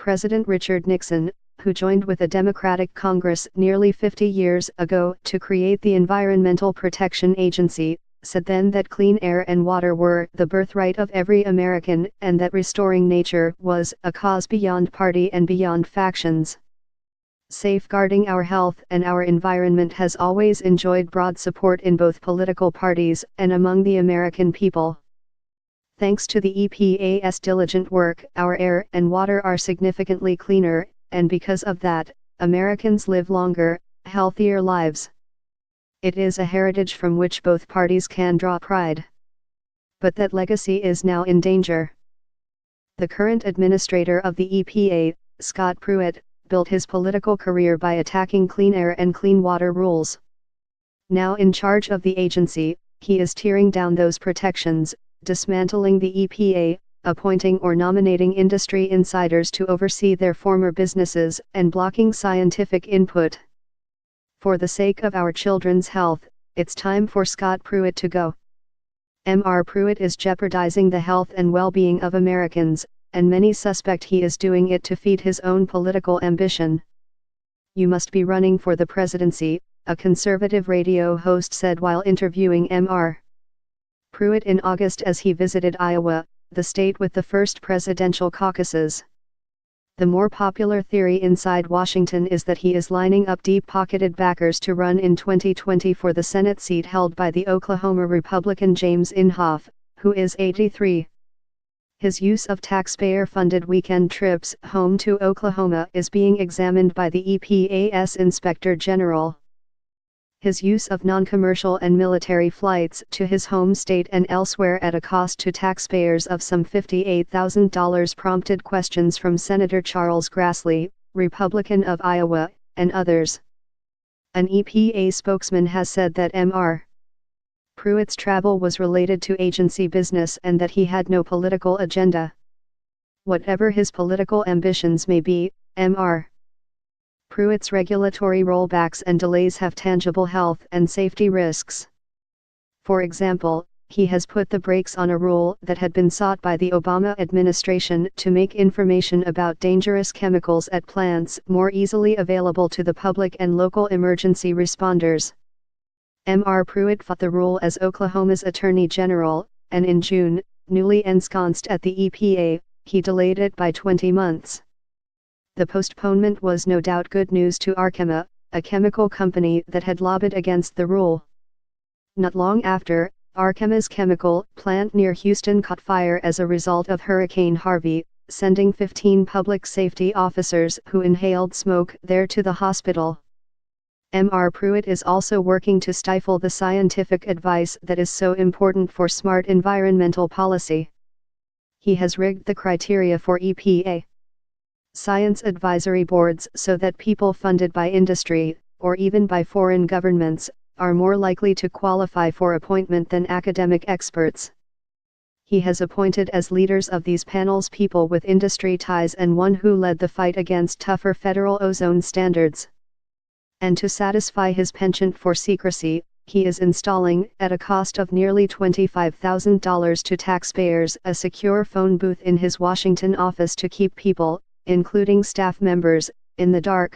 President Richard Nixon, who joined with a Democratic Congress nearly 50 years ago to create the Environmental Protection Agency, said then that clean air and water were the birthright of every American and that restoring nature was a cause beyond party and beyond factions. Safeguarding our health and our environment has always enjoyed broad support in both political parties and among the American people. Thanks to the EPA's diligent work, our air and water are significantly cleaner, and because of that, Americans live longer, healthier lives. It is a heritage from which both parties can draw pride. But that legacy is now in danger. The current administrator of the EPA, Scott Pruitt, built his political career by attacking clean air and clean water rules. Now in charge of the agency, he is tearing down those protections, dismantling the EPA, appointing or nominating industry insiders to oversee their former businesses, and blocking scientific input. For the sake of our children's health, it's time for Scott Pruitt to go. Mr. Pruitt is jeopardizing the health and well-being of Americans, and many suspect he is doing it to feed his own political ambition. "You must be running for the presidency," a conservative radio host said while interviewing Mr. Pruitt in August as he visited Iowa, the state with the first presidential caucuses. The more popular theory inside Washington is that he is lining up deep-pocketed backers to run in 2020 for the Senate seat held by the Oklahoma Republican James Inhofe, who is 83. His use of taxpayer-funded weekend trips home to Oklahoma is being examined by the EPA's Inspector General. His use of non-commercial and military flights to his home state and elsewhere at a cost to taxpayers of some $58,000 prompted questions from Senator Charles Grassley, Republican of Iowa, and others. An EPA spokesman has said that Mr. Pruitt's travel was related to agency business and that he had no political agenda. Whatever his political ambitions may be, Mr. Pruitt's regulatory rollbacks and delays have tangible health and safety risks. For example, he has put the brakes on a rule that had been sought by the Obama administration to make information about dangerous chemicals at plants more easily available to the public and local emergency responders. Mr. Pruitt fought the rule as Oklahoma's Attorney General, and in June, newly ensconced at the EPA, he delayed it by 20 months. The postponement was no doubt good news to Arkema, a chemical company that had lobbied against the rule. Not long after, Arkema's chemical plant near Houston caught fire as a result of Hurricane Harvey, sending 15 public safety officers who inhaled smoke there to the hospital. Mr. Pruitt is also working to stifle the scientific advice that is so important for smart environmental policy. He has rigged the criteria for EPA science advisory boards so that people funded by industry, or even by foreign governments, are more likely to qualify for appointment than academic experts. He has appointed as leaders of these panels people with industry ties and one who led the fight against tougher federal ozone standards. And to satisfy his penchant for secrecy, he is installing, at a cost of nearly $25,000 to taxpayers, a secure phone booth in his Washington office to keep people, including staff members, in the dark.